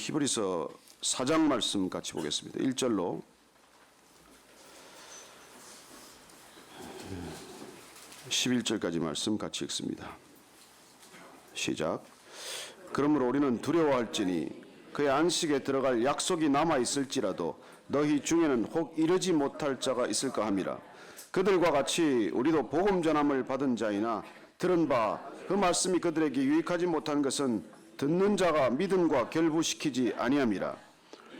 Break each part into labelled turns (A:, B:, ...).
A: 히브리서 4장 말씀 같이 보겠습니다. 1절로 11절까지 말씀 같이 읽습니다. 시작. 그러므로 우리는 두려워할지니 그의 안식에 들어갈 약속이 남아 있을지라도 너희 중에는 혹 이르지 못할 자가 있을까 함이라. 그들과 같이 우리도 복음 전함을 받은 자이나 들은 바 그 말씀이 그들에게 유익하지 못한 것은 듣는 자가 믿음과 결부시키지 아니함이라.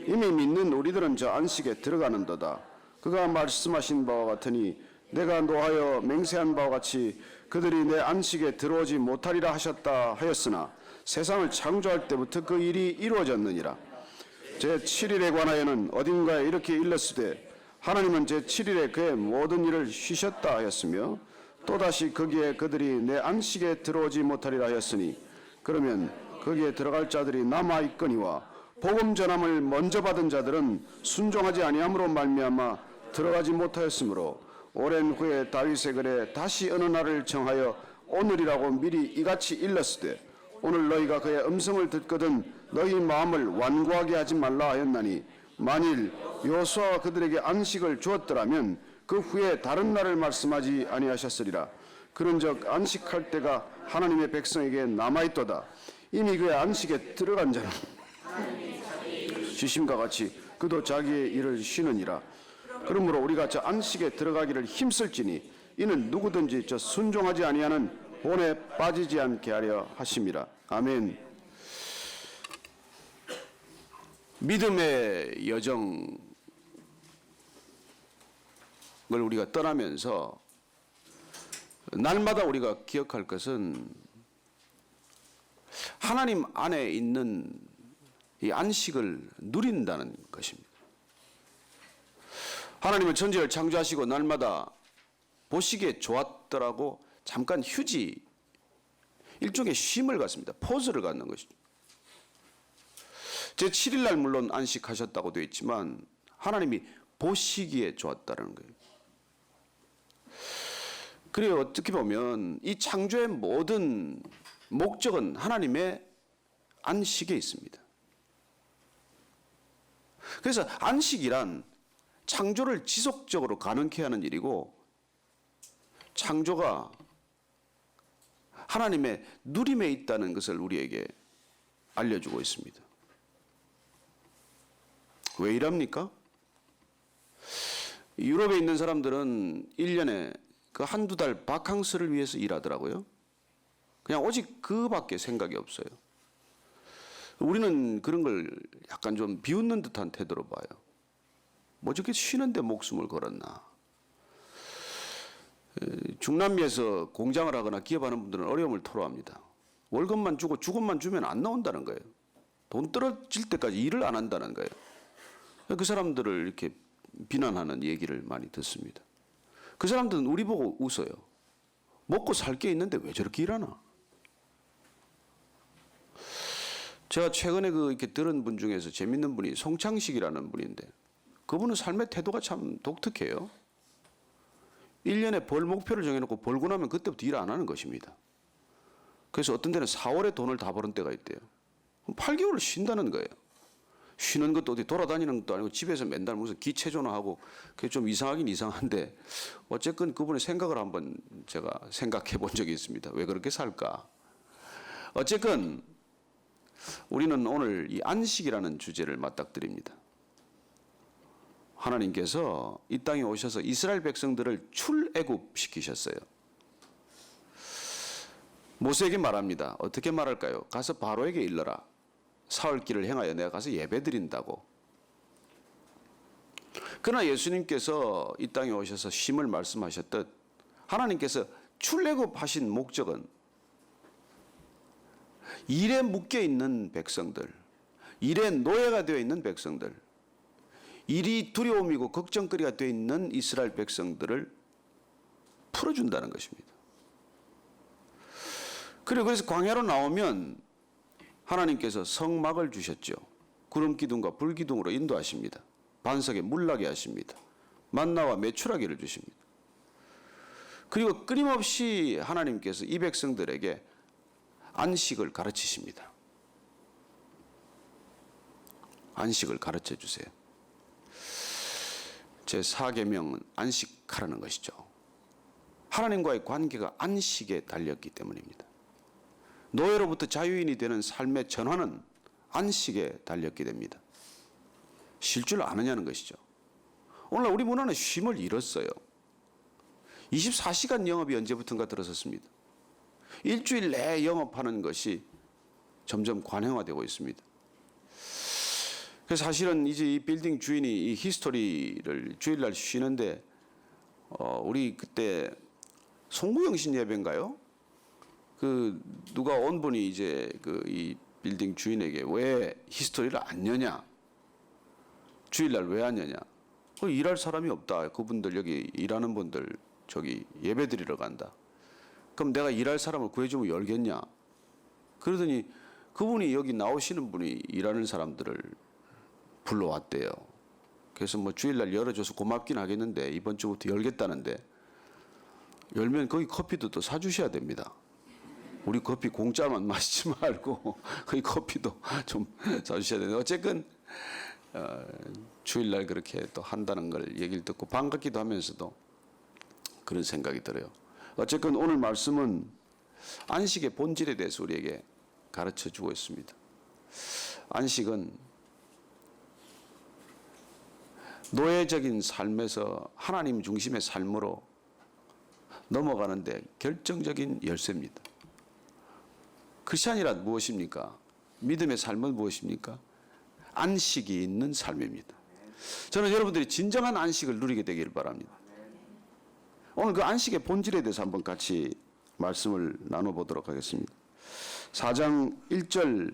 A: 이미 믿는 우리들은 저 안식에 들어가는도다. 그가 말씀하신 바와 같으니 내가 노하여 맹세한 바와 같이 그들이 내 안식에 들어오지 못하리라 하셨다 하였으나 세상을 창조할 때부터 그 일이 이루어졌느니라. 제7일에 관하여는 어딘가에 이렇게 일렀으되 하나님은 제7일에 그의 모든 일을 쉬셨다 하였으며 또다시 거기에 그들이 내 안식에 들어오지 못하리라 하였으니 그러면 거기에 들어갈 자들이 남아있거니와 복음 전함을 먼저 받은 자들은 순종하지 아니함으로 말미암아 들어가지 못하였으므로 오랜 후에 다윗의 글에 다시 어느 날을 정하여 오늘이라고 미리 이같이 일렀으되 오늘 너희가 그의 음성을 듣거든 너희 마음을 완고하게 하지 말라 하였나니 만일 여호수아가 그들에게 안식을 주었더라면 그 후에 다른 날을 말씀하지 아니하셨으리라. 그런즉 안식할 때가 하나님의 백성에게 남아있도다. 이미 그의 안식에 들어간 자는 쉬심과 같이 그도 자기의 일을 쉬느니라. 그러므로 우리가 저 안식에 들어가기를 힘쓸지니 이는 누구든지 저 순종하지 아니하는 본에 빠지지 않게 하려 하심이라. 아멘. 믿음의 여정을 우리가 떠나면서 날마다 우리가 기억할 것은 하나님 안에 있는 이 안식을 누린다는 것입니다. 하나님은 천지를 창조하시고 날마다 보시기에 좋았더라고 잠깐 휴지, 일종의 쉼을 갖습니다. 포즈를 갖는 것이죠. 제7일날 물론 안식하셨다고 되어 있지만 하나님이 보시기에 좋았다는 거예요. 그래요. 어떻게 보면 이 창조의 모든 목적은 하나님의 안식에 있습니다. 그래서 안식이란 창조를 지속적으로 가능케 하는 일이고 창조가 하나님의 누림에 있다는 것을 우리에게 알려주고 있습니다. 왜 이랍니까? 유럽에 있는 사람들은 1년에 그 한두 달 바캉스를 위해서 일하더라고요. 그냥 오직 그밖에 생각이 없어요. 우리는 그런 걸 약간 좀 비웃는 듯한 태도로 봐요. 뭐 저렇게 쉬는데 목숨을 걸었나. 중남미에서 공장을 하거나 기업하는 분들은 어려움을 토로합니다. 월급만 주고 주급만 주면 안 나온다는 거예요. 돈 떨어질 때까지 일을 안 한다는 거예요. 그 사람들을 이렇게 비난하는 얘기를 많이 듣습니다. 그 사람들은 우리 보고 웃어요. 먹고 살 게 있는데 왜 저렇게 일하나? 제가 최근에 이렇게 들은 분 중에서 재밌는 분이 송창식이라는 분인데 그분은 삶의 태도가 참 독특해요. 1년에 벌 목표를 정해놓고 벌고 나면 그때부터 일 안 하는 것입니다. 그래서 어떤 데는 4월에 돈을 다 버는 때가 있대요. 8개월을 쉰다는 거예요. 쉬는 것도 어디 돌아다니는 것도 아니고 집에서 맨날 무슨 기체조나 하고 그게 좀 이상하긴 이상한데 어쨌건 그분의 생각을 한번 제가 생각해 본 적이 있습니다. 왜 그렇게 살까? 어쨌건 우리는 오늘 이 안식이라는 주제를 맞닥뜨립니다. 하나님께서 이 땅에 오셔서 이스라엘 백성들을 출애굽시키셨어요. 모세에게 말합니다. 어떻게 말할까요? 가서 바로에게 일러라. 사흘 길을 행하여 내가 가서 예배드린다고. 그러나 예수님께서 이 땅에 오셔서 쉼을 말씀하셨듯 하나님께서 출애굽하신 목적은 일에 묶여있는 백성들, 일에 노예가 되어 있는 백성들, 일이 두려움이고 걱정거리가 되어 있는 이스라엘 백성들을 풀어준다는 것입니다. 그래서 광야로 나오면 하나님께서 성막을 주셨죠. 구름 기둥과 불 기둥으로 인도하십니다. 반석에 물나게 하십니다. 만나와 메추라기를 주십니다. 그리고 끊임없이 하나님께서 이 백성들에게 안식을 가르치십니다. 안식을 가르쳐 주세요. 제4계명은 안식하라는 것이죠. 하나님과의 관계가 안식에 달렸기 때문입니다. 노예로부터 자유인이 되는 삶의 전환은 안식에 달렸게 됩니다. 쉴 줄 아느냐는 것이죠. 오늘날 우리 문화는 쉼을 잃었어요. 24시간 영업이 언제부턴가 들어섰습니다. 일주일 내에 영업하는 것이 점점 관행화되고 있습니다. 그래서 사실은 이제 이 빌딩 주인이 이 히스토리를 주일날 쉬는데 우리 그때 송구영신 예배인가요? 그 누가 온 분이 이제 그 이 빌딩 주인에게 왜 히스토리를 안 여냐? 주일날 왜 안 여냐? 일할 사람이 없다. 그분들 여기 일하는 분들 저기 예배 드리러 간다. 그럼 내가 일할 사람을 구해주면 열겠냐? 그러더니 그분이 여기 나오시는 분이 일하는 사람들을 불러왔대요. 그래서 뭐 주일날 열어줘서 고맙긴 하겠는데 이번 주부터 열겠다는데 열면 거기 커피도 또 사주셔야 됩니다. 우리 커피 공짜만 마시지 말고 거기 커피도 좀 사주셔야 되는데 어쨌든 주일날 그렇게 또 한다는 걸 얘기를 듣고 반갑기도 하면서도 그런 생각이 들어요. 어쨌든 오늘 말씀은 안식의 본질에 대해서 우리에게 가르쳐 주고 있습니다. 안식은 노예적인 삶에서 하나님 중심의 삶으로 넘어가는데 결정적인 열쇠입니다. 크리스찬이란 무엇입니까? 믿음의 삶은 무엇입니까? 안식이 있는 삶입니다. 저는 여러분들이 진정한 안식을 누리게 되기를 바랍니다. 오늘 그 안식의 본질에 대해서 한번 같이 말씀을 나눠보도록 하겠습니다. 4장 1절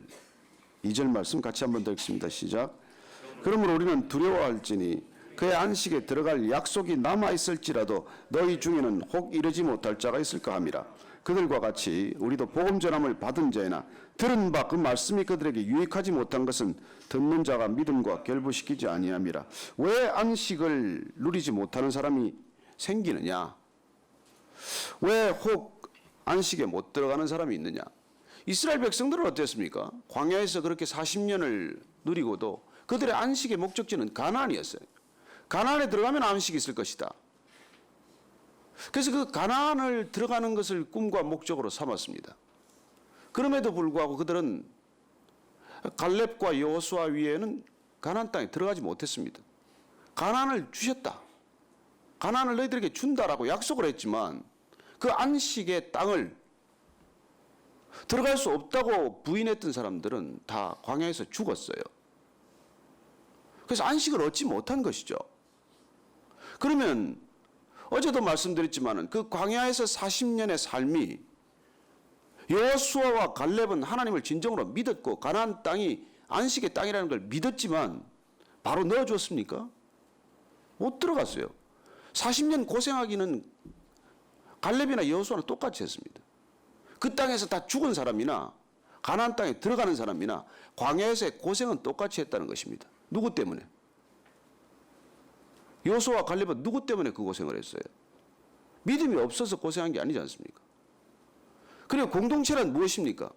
A: 2절 말씀 같이 한번 더 읽습니다. 시작. 그러므로 우리는 두려워할지니 그의 안식에 들어갈 약속이 남아있을지라도 너희 중에는 혹 이르지 못할 자가 있을까 함이라. 그들과 같이 우리도 복음 전함을 받은 자이나 들은 바 그 말씀이 그들에게 유익하지 못한 것은 듣는 자가 믿음과 결부시키지 아니함이라. 왜 안식을 누리지 못하는 사람이 생기느냐? 왜 혹 안식에 못 들어가는 사람이 있느냐? 이스라엘 백성들은 어땠습니까? 광야에서 그렇게 40년을 누리고도 그들의 안식의 목적지는 가나안이었어요. 가나안에 들어가면 안식이 있을 것이다. 그래서 그 가나안을 들어가는 것을 꿈과 목적으로 삼았습니다. 그럼에도 불구하고 그들은 갈렙과 여호수아 위에는 가나안 땅에 들어가지 못했습니다. 가나안을 주셨다. 가나안을 너희들에게 준다라고 약속을 했지만 그 안식의 땅을 들어갈 수 없다고 부인했던 사람들은 다 광야에서 죽었어요. 그래서 안식을 얻지 못한 것이죠. 그러면 어제도 말씀드렸지만 그 광야에서 40년의 삶이 여호수아와 갈렙은 하나님을 진정으로 믿었고 가나안 땅이 안식의 땅이라는 걸 믿었지만 바로 넣어줬습니까? 못 들어갔어요. 40년 고생하기는 갈렙이나 여호수아는 똑같이 했습니다. 그 땅에서 다 죽은 사람이나 가나안 땅에 들어가는 사람이나 광야에서의 고생은 똑같이 했다는 것입니다. 누구 때문에? 여호수아와 갈렙은 누구 때문에 그 고생을 했어요? 믿음이 없어서 고생한 게 아니지 않습니까? 그리고 공동체란 무엇입니까?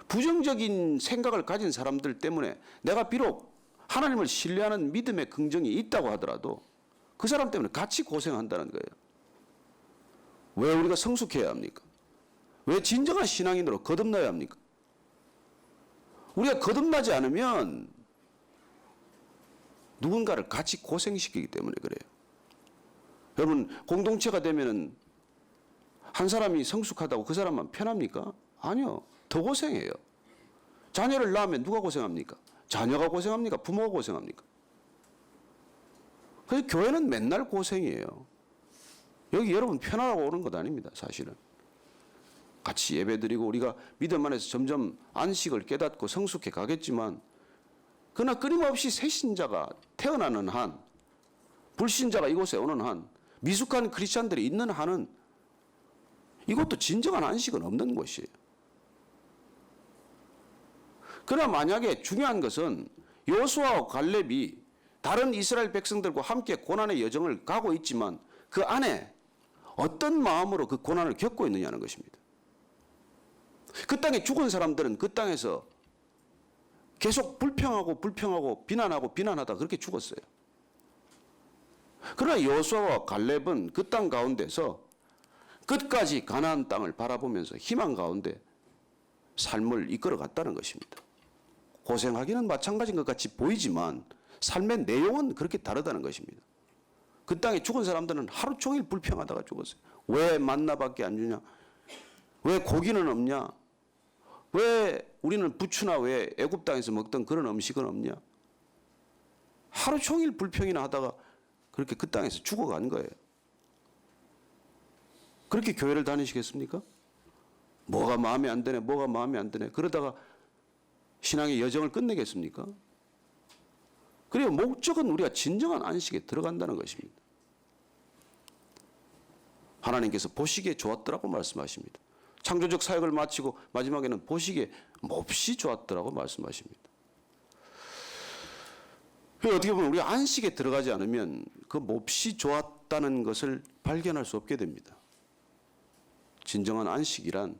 A: 부정적인 생각을 가진 사람들 때문에 내가 비록 하나님을 신뢰하는 믿음의 긍정이 있다고 하더라도 그 사람 때문에 같이 고생한다는 거예요. 왜 우리가 성숙해야 합니까? 왜 진정한 신앙인으로 거듭나야 합니까? 우리가 거듭나지 않으면 누군가를 같이 고생시키기 때문에 그래요. 여러분, 공동체가 되면은 한 사람이 성숙하다고 그 사람만 편합니까? 아니요. 더 고생해요. 자녀를 낳으면 누가 고생합니까? 자녀가 고생합니까? 부모가 고생합니까? 그래서 교회는 맨날 고생이에요. 여기 여러분 편하라고 오는 것 아닙니다. 사실은. 같이 예배드리고 우리가 믿음 안에서 점점 안식을 깨닫고 성숙해 가겠지만 그러나 끊임없이 새신자가 태어나는 한, 불신자가 이곳에 오는 한, 미숙한 크리스찬들이 있는 한은 이것도 진정한 안식은 없는 것이에요. 그러나 만약에 중요한 것은 여호수아와 갈렙이 다른 이스라엘 백성들과 함께 고난의 여정을 가고 있지만 그 안에 어떤 마음으로 그 고난을 겪고 있느냐는 것입니다. 그 땅에 죽은 사람들은 그 땅에서 계속 불평하고 비난하다 그렇게 죽었어요. 그러나 여호수아와 갈렙은 그 땅 가운데서 끝까지 가나안 땅을 바라보면서 희망 가운데 삶을 이끌어갔다는 것입니다. 고생하기는 마찬가지인 것 같이 보이지만 삶의 내용은 그렇게 다르다는 것입니다. 그 땅에 죽은 사람들은 하루 종일 불평하다가 죽었어요. 왜 만나밖에 안 주냐? 왜 고기는 없냐? 왜 우리는 부추나 왜 애굽 땅에서 먹던 그런 음식은 없냐? 하루 종일 불평이나 하다가 그렇게 그 땅에서 죽어간 거예요. 그렇게 교회를 다니시겠습니까? 뭐가 마음에 안 드네, 뭐가 마음에 안 드네. 그러다가 신앙의 여정을 끝내겠습니까? 그리고 목적은 우리가 진정한 안식에 들어간다는 것입니다. 하나님께서 보시기에 좋았더라고 말씀하십니다. 창조적 사역을 마치고 마지막에는 보시기에 몹시 좋았더라고 말씀하십니다. 어떻게 보면 우리가 안식에 들어가지 않으면 그 몹시 좋았다는 것을 발견할 수 없게 됩니다. 진정한 안식이란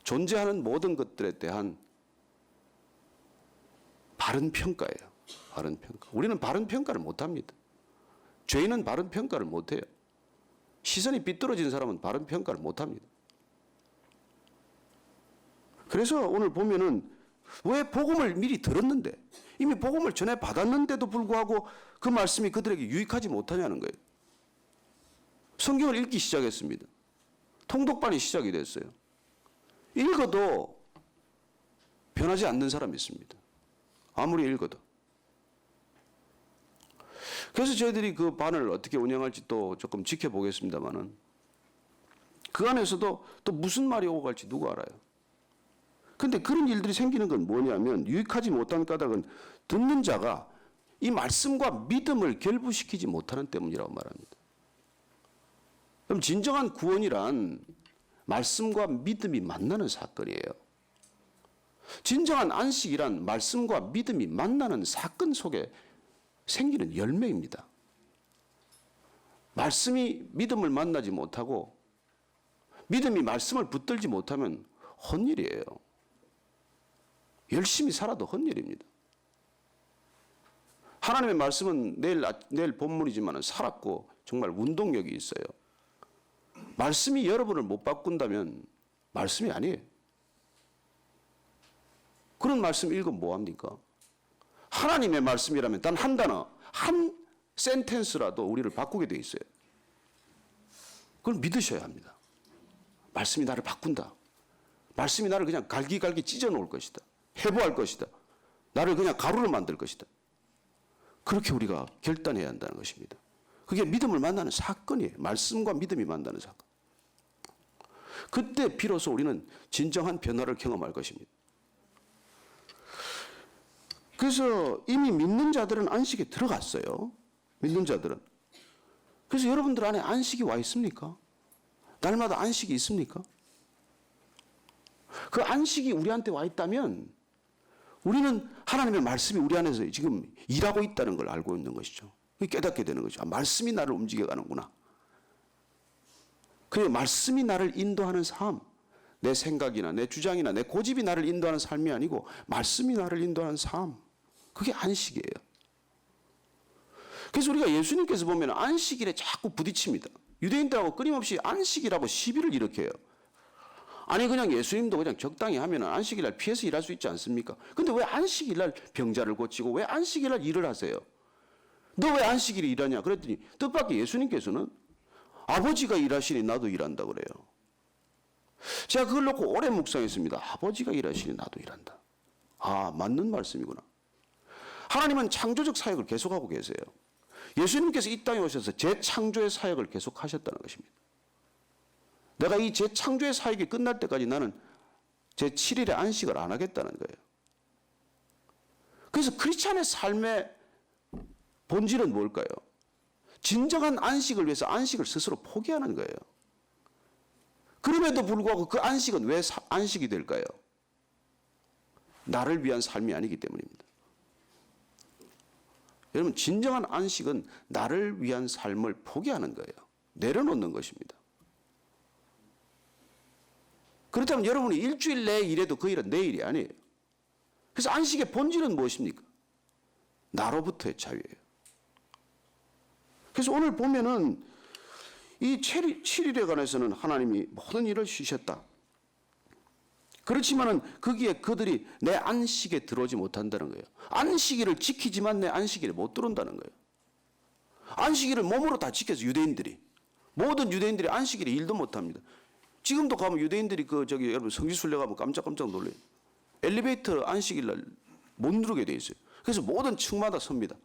A: 존재하는 모든 것들에 대한 바른 평가예요. 바른 평가. 우리는 바른 평가를 못합니다. 죄인은 바른 평가를 못해요. 시선이 삐뚤어진 사람은 바른 평가를 못합니다. 그래서 오늘 보면은 왜 복음을 미리 들었는데 이미 복음을 전해 받았는데도 불구하고 그 말씀이 그들에게 유익하지 못하냐는 거예요. 성경을 읽기 시작했습니다. 통독반이 시작이 됐어요. 읽어도 변하지 않는 사람이 있습니다. 아무리 읽어도. 그래서 저희들이 그 반을 어떻게 운영할지 또 조금 지켜보겠습니다만은 그 안에서도 또 무슨 말이 오고 갈지 누가 알아요. 근데 그런 일들이 생기는 건 뭐냐면 유익하지 못한 까닭은 듣는 자가 이 말씀과 믿음을 결부시키지 못하는 때문이라고 말합니다. 그럼 진정한 구원이란 말씀과 믿음이 만나는 사건이에요. 진정한 안식이란 말씀과 믿음이 만나는 사건 속에 생기는 열매입니다. 말씀이 믿음을 만나지 못하고 믿음이 말씀을 붙들지 못하면 헛일이에요. 열심히 살아도 헛일입니다. 하나님의 말씀은 내일 본문이지만 살았고 정말 운동력이 있어요. 말씀이 여러분을 못 바꾼다면 말씀이 아니에요. 그런 말씀 읽으면 뭐합니까? 하나님의 말씀이라면 단 한 단어, 한 센텐스라도 우리를 바꾸게 돼 있어요. 그걸 믿으셔야 합니다. 말씀이 나를 바꾼다. 말씀이 나를 그냥 갈기갈기 찢어 놓을 것이다. 해부할 것이다. 나를 그냥 가루로 만들 것이다. 그렇게 우리가 결단해야 한다는 것입니다. 그게 믿음을 만나는 사건이에요. 말씀과 믿음이 만나는 사건. 그때 비로소 우리는 진정한 변화를 경험할 것입니다. 그래서 이미 믿는 자들은 안식에 들어갔어요. 믿는 자들은. 그래서 여러분들 안에 안식이 와 있습니까? 날마다 안식이 있습니까? 그 안식이 우리한테 와 있다면 우리는 하나님의 말씀이 우리 안에서 지금 일하고 있다는 걸 알고 있는 것이죠. 깨닫게 되는 거죠. 아, 말씀이 나를 움직여가는구나. 그 말씀이 나를 인도하는 삶, 내 생각이나 내 주장이나 내 고집이 나를 인도하는 삶이 아니고 말씀이 나를 인도하는 삶, 그게 안식이에요. 그래서 우리가 예수님께서 보면 안식일에 자꾸 부딪힙니다. 유대인들하고 끊임없이 안식이라고 시비를 일으켜요. 아니 그냥 예수님도 그냥 적당히 하면 안식일날 피해서 일할 수 있지 않습니까? 근데 왜 안식일날 병자를 고치고 왜 안식일날 일을 하세요? 너 왜 안식일에 일하냐? 그랬더니 뜻밖의 예수님께서는 아버지가 일하시니 나도 일한다 그래요. 제가 그걸 놓고 오래 묵상했습니다. 아버지가 일하시니 나도 일한다. 아, 맞는 말씀이구나. 하나님은 창조적 사역을 계속하고 계세요. 예수님께서 이 땅에 오셔서 재창조의 사역을 계속하셨다는 것입니다. 내가 이 재창조의 사역이 끝날 때까지 나는 제 7일의 안식을 안 하겠다는 거예요. 그래서 크리스찬의 삶의 본질은 뭘까요? 진정한 안식을 위해서 안식을 스스로 포기하는 거예요. 그럼에도 불구하고 그 안식은 왜 안식이 될까요? 나를 위한 삶이 아니기 때문입니다. 여러분, 진정한 안식은 나를 위한 삶을 포기하는 거예요. 내려놓는 것입니다. 그렇다면 여러분이 일주일 내에 일해도 그 일은 내 일이 아니에요. 그래서 안식의 본질은 무엇입니까? 나로부터의 자유예요. 그래서 오늘 보면은 이 7일에 관해서는 하나님이 모든 일을 쉬셨다. 그렇지만은 거기에 그들이 내 안식에 들어오지 못한다는 거예요. 안식일을 지키지만 내 안식일에 못 들어온다는 거예요. 안식일을 몸으로 다 지켜서 유대인들이 모든 유대인들이 안식일에 일도 못합니다. 지금도 가면 유대인들이 여러분 성지순례 가면 깜짝깜짝 놀래요. 엘리베이터 안식일날 못 누르게 돼 있어요. 그래서 모든 층마다 섭니다.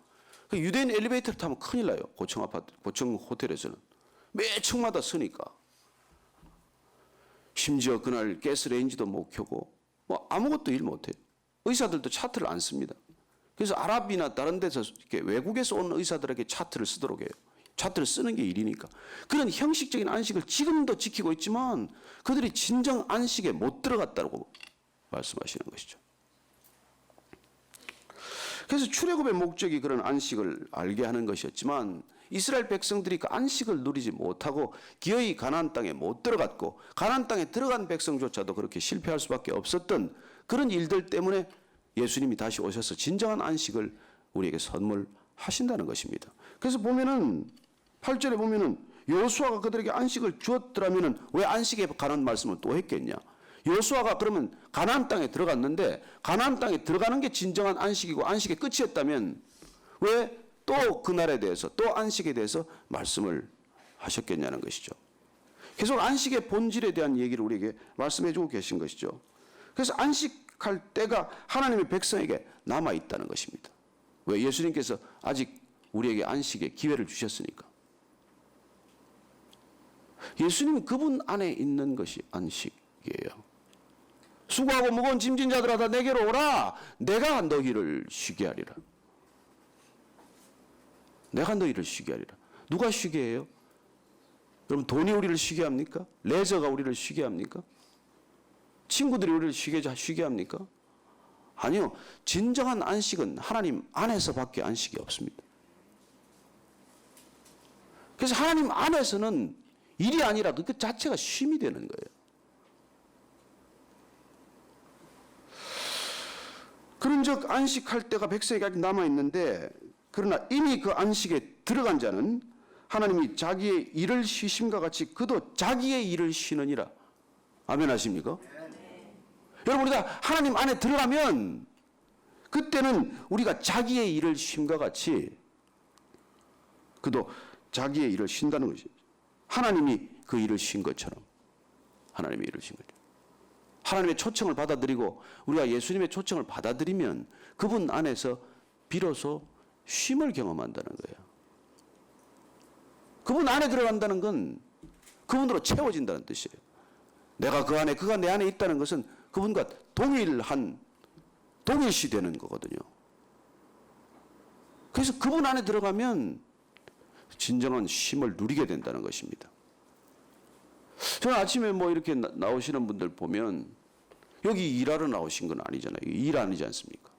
A: 유대인 엘리베이터를 타면 큰일 나요. 고층 아파트, 고층 호텔에서는 매 층마다 서니까. 심지어 그날 가스레인지도 못 켜고 뭐 아무것도 일 못해요. 의사들도 차트를 안 씁니다. 그래서 아랍이나 다른 데서 이렇게 외국에서 온 의사들에게 차트를 쓰도록 해요. 차트를 쓰는 게 일이니까. 그런 형식적인 안식을 지금도 지키고 있지만 그들이 진정 안식에 못 들어갔다고 말씀하시는 것이죠. 그래서 출애굽의 목적이 그런 안식을 알게 하는 것이었지만 이스라엘 백성들이 그 안식을 누리지 못하고 기어이 가나안 땅에 못 들어갔고 가나안 땅에 들어간 백성조차도 그렇게 실패할 수밖에 없었던 그런 일들 때문에 예수님이 다시 오셔서 진정한 안식을 우리에게 선물하신다는 것입니다. 그래서 보면은 8절에 보면은 여호수아가 그들에게 안식을 주었더라면은 왜 안식에 관한 말씀을 또 했겠냐? 여호수아가 그러면 가나안 땅에 들어갔는데 가나안 땅에 들어가는 게 진정한 안식이고 안식의 끝이었다면 왜 또 그날에 대해서 또 안식에 대해서 말씀을 하셨겠냐는 것이죠. 계속 안식의 본질에 대한 얘기를 우리에게 말씀해 주고 계신 것이죠. 그래서 안식할 때가 하나님의 백성에게 남아 있다는 것입니다. 왜? 예수님께서 아직 우리에게 안식의 기회를 주셨으니까. 예수님은 그분 안에 있는 것이 안식이에요. 수고하고 무거운 짐진 자들아 다 내게로 오라. 내가 너희를 쉬게 하리라. 내가 너희를 쉬게 하리라. 누가 쉬게 해요? 여러분 돈이 우리를 쉬게 합니까? 레저가 우리를 쉬게 합니까? 친구들이 우리를 쉬게 합니까? 아니요. 진정한 안식은 하나님 안에서밖에 안식이 없습니다. 그래서 하나님 안에서는 일이 아니라 그 자체가 쉼이 되는 거예요. 그런즉 안식할 때가 백성에게 아직 남아있는데 그러나 이미 그 안식에 들어간 자는 하나님이 자기의 일을 쉬심과 같이 그도 자기의 일을 쉬느니라. 아멘 하십니까? 네. 여러분 우리가 하나님 안에 들어가면 그때는 우리가 자기의 일을 쉼과 같이 그도 자기의 일을 쉰다는 것이죠. 하나님이 그 일을 쉰 것처럼 하나님의 일을 쉰 거죠. 하나님의 초청을 받아들이고 우리가 예수님의 초청을 받아들이면 그분 안에서 비로소 쉼을 경험한다는 거예요. 그분 안에 들어간다는 건 그분으로 채워진다는 뜻이에요. 내가 그 안에, 그가 내 안에 있다는 것은 그분과 동일시 되는 거거든요. 그래서 그분 안에 들어가면 진정한 쉼을 누리게 된다는 것입니다. 저는 아침에 뭐 이렇게 나오시는 분들 보면 여기 일하러 나오신 건 아니잖아요. 일 아니지 않습니까?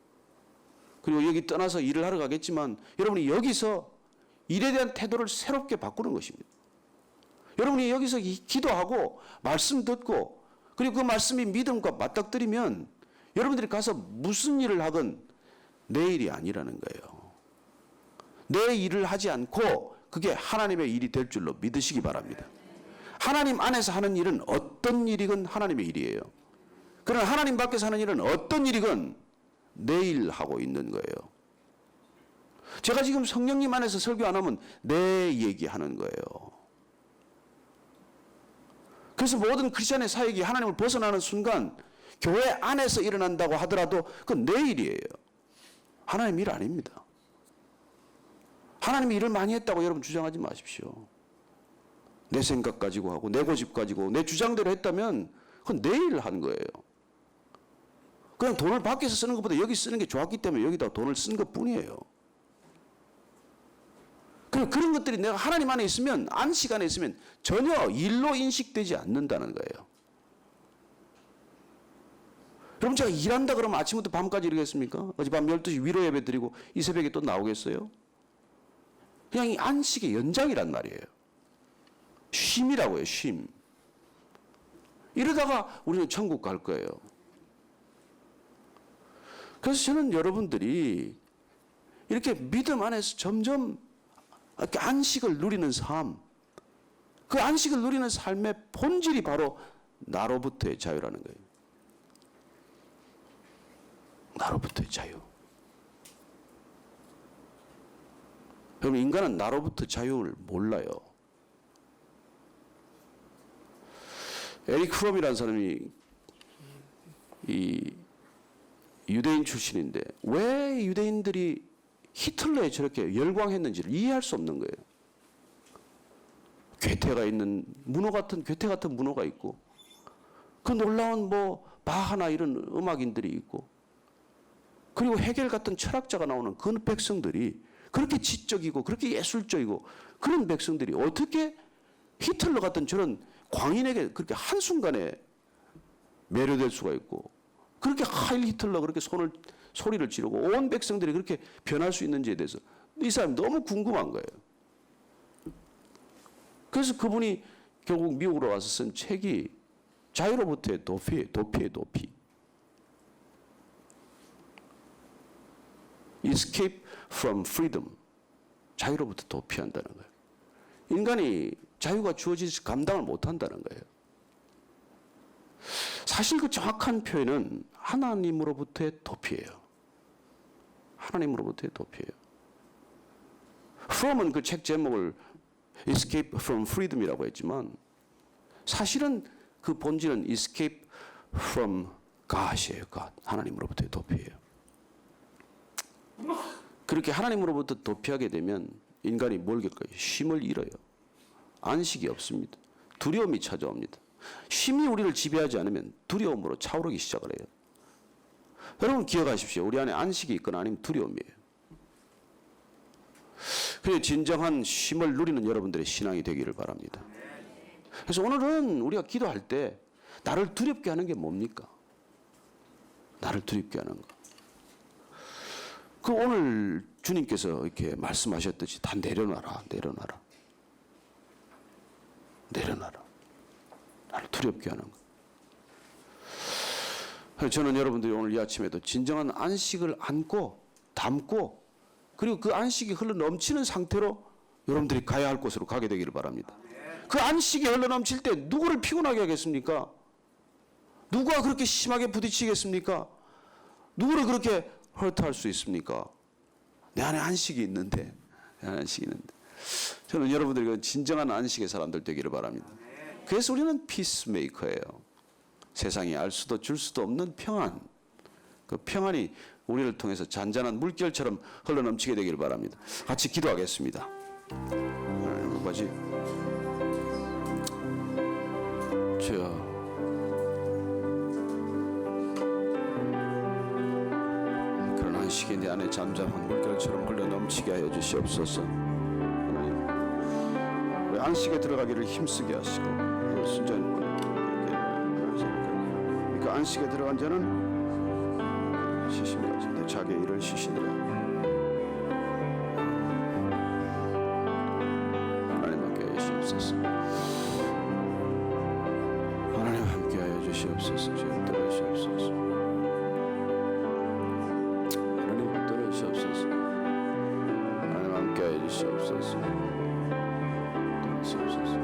A: 그리고 여기 떠나서 일을 하러 가겠지만 여러분이 여기서 일에 대한 태도를 새롭게 바꾸는 것입니다. 여러분이 여기서 기도하고 말씀 듣고 그리고 그 말씀이 믿음과 맞닥뜨리면 여러분들이 가서 무슨 일을 하건 내 일이 아니라는 거예요. 내 일을 하지 않고 그게 하나님의 일이 될 줄로 믿으시기 바랍니다. 하나님 안에서 하는 일은 어떤 일이건 하나님의 일이에요. 그러나 하나님 밖에서 하는 일은 어떤 일이건 내 일하고 있는 거예요. 제가 지금 성령님 안에서 설교 안 하면 내 얘기하는 거예요. 그래서 모든 크리스천의 사역이 하나님을 벗어나는 순간 교회 안에서 일어난다고 하더라도 그건 내 일이에요. 하나님 일 아닙니다. 하나님이 일을 많이 했다고 여러분 주장하지 마십시오. 내 생각 가지고 하고 내 고집 가지고 내 주장대로 했다면 그건 내 일을 한 거예요. 그냥 돈을 밖에서 쓰는 것보다 여기 쓰는 게 좋았기 때문에 여기다 돈을 쓴 것뿐이에요. 그런 것들이 내가 하나님 안에 있으면 안식 안에 있으면 전혀 일로 인식되지 않는다는 거예요. 여러분 제가 일한다 그러면 아침부터 밤까지 이러겠습니까? 어젯밤 12시 위로 예배 드리고 이 새벽에 또 나오겠어요? 그냥 이 안식의 연장이란 말이에요. 쉼이라고요, 쉼. 이러다가 우리는 천국 갈 거예요. 그래서 저는 여러분들이 이렇게 믿음 안에서 점점 이렇게 안식을 누리는 삶, 그 안식을 누리는 삶의 본질이 바로 나로부터의 자유라는 거예요. 나로부터의 자유. 여러분, 인간은 나로부터 자유를 몰라요. 에릭 프롬이라는 사람이 이 유대인 출신인데 왜 유대인들이 히틀러에 저렇게 열광했는지를 이해할 수 없는 거예요. 괴테가 있는 괴테 같은 문호가 있고 그 놀라운 바하나 이런 음악인들이 있고 그리고 헤겔 같은 철학자가 나오는 그 백성들이 그렇게 지적이고 그렇게 예술적이고 그런 백성들이 어떻게 히틀러 같은 저런 광인에게 그렇게 한순간에 매료될 수가 있고 그렇게 하일 히틀러 그렇게 소리를 지르고 온 백성들이 그렇게 변할 수 있는지에 대해서 이 사람이 너무 궁금한 거예요. 그래서 그분이 결국 미국으로 와서 쓴 책이 자유로부터의 도피의 도피. Escape from freedom. 자유로부터 도피한다는 거예요. 인간이 자유가 주어지지 감당을 못한다는 거예요. 사실 그 정확한 표현은 하나님으로부터의 도피예요. 하나님으로부터의 도피예요. from은 그 책 제목을 Escape from freedom이라고 했지만 사실은 그 본질은 Escape from God이에요. God. 하나님으로부터의 도피예요. 그렇게 하나님으로부터 도피하게 되면 인간이 뭘 겪어요? 쉼을 잃어요. 안식이 없습니다. 두려움이 찾아옵니다. 쉼이 우리를 지배하지 않으면 두려움으로 차오르기 시작을 해요. 여러분 기억하십시오. 우리 안에 안식이 있거나 아니면 두려움이에요. 그래서 진정한 쉼을 누리는 여러분들의 신앙이 되기를 바랍니다. 그래서 오늘은 우리가 기도할 때 나를 두렵게 하는 게 뭡니까? 나를 두렵게 하는 거. 그 오늘 주님께서 이렇게 말씀하셨듯이 다 내려놔라. 나를 두렵게 하는 거. 저는 여러분들이 오늘 이 아침에도 진정한 안식을 안고 담고 그리고 그 안식이 흘러 넘치는 상태로 여러분들이 가야 할 곳으로 가게 되기를 바랍니다. 그 안식이 흘러 넘칠 때 누구를 피곤하게 하겠습니까? 누가 그렇게 심하게 부딪히겠습니까? 누구를 그렇게 헐트할 수 있습니까? 내 안에 안식이 있는데. 저는 여러분들이 진정한 안식의 사람들 되기를 바랍니다. 그래서 우리는 피스메이커예요. 세상이 알 수도 줄 수도 없는 평안. 그 평안이 우리를 통해서 잔잔한 물결처럼 흘러넘치게 되기를 바랍니다. 같이 기도하겠습니다. 하나님 아버지, 주여, 그런 안식이 내 안에 잠잠한 물결처럼 흘러넘치게 하여 주시옵소서. 하나님, 우리 안식에 들어가기를 힘쓰게 하시고 순전히 그 안식에 들어간 자는 쉬심이 없는데 자기의 일을 쉬시니라. 하나님 함께하여 주시옵소서. 하나님 함께하여 주시옵소서. 주여 들어주시옵소서. 하나님 들어주시옵소서. 하나님 함께하여 주시옵소서. 들어주시옵소서.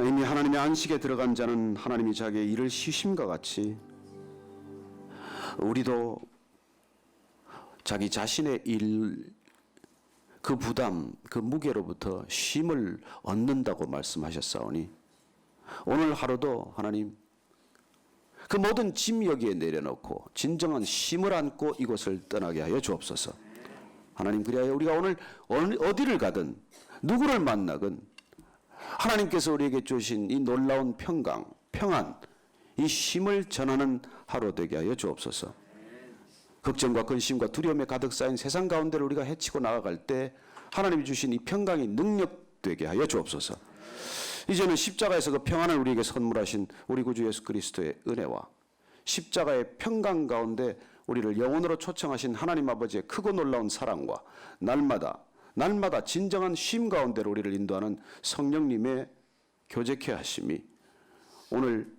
A: 이미 하나님의 안식에 들어간 자는 하나님이 자기의 일을 쉬심과 같이 우리도 자기 자신의 일, 그 부담, 그 무게로부터 쉼을 얻는다고 말씀하셨사오니 오늘 하루도 하나님 그 모든 짐 여기에 내려놓고 진정한 쉼을 안고 이곳을 떠나게 하여 주옵소서. 하나님, 그리하여 우리가 오늘 어디를 가든 누구를 만나건 하나님께서 우리에게 주신 이 놀라운 평안, 이 쉼을 전하는 하루 되게 하여 주옵소서. 걱정과 근심과 두려움에 가득 쌓인 세상 가운데를 우리가 헤치고 나아갈 때 하나님이 주신 이 평강이 능력되게 하여 주옵소서. 이제는 십자가에서 그 평안을 우리에게 선물하신 우리 구주 예수 그리스도의 은혜와 십자가의 평강 가운데 우리를 영혼으로 초청하신 하나님 아버지의 크고 놀라운 사랑과 날마다 진정한 쉼 가운데로 우리를 인도하는 성령님의 교제케 하심이 오늘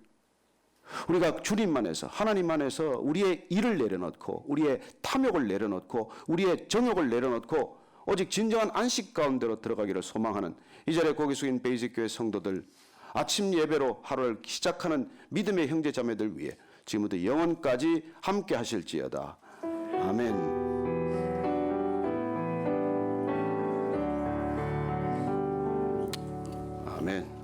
A: 우리가 주님 안에서 하나님 안에서 우리의 일을 내려놓고 우리의 탐욕을 내려놓고 우리의 정욕을 내려놓고 오직 진정한 안식 가운데로 들어가기를 소망하는 이 자리에 고개 숙인 베이직교회 성도들, 아침 예배로 하루를 시작하는 믿음의 형제 자매들 위해 지금부터 영원까지 함께 하실지어다. 아멘. 아멘.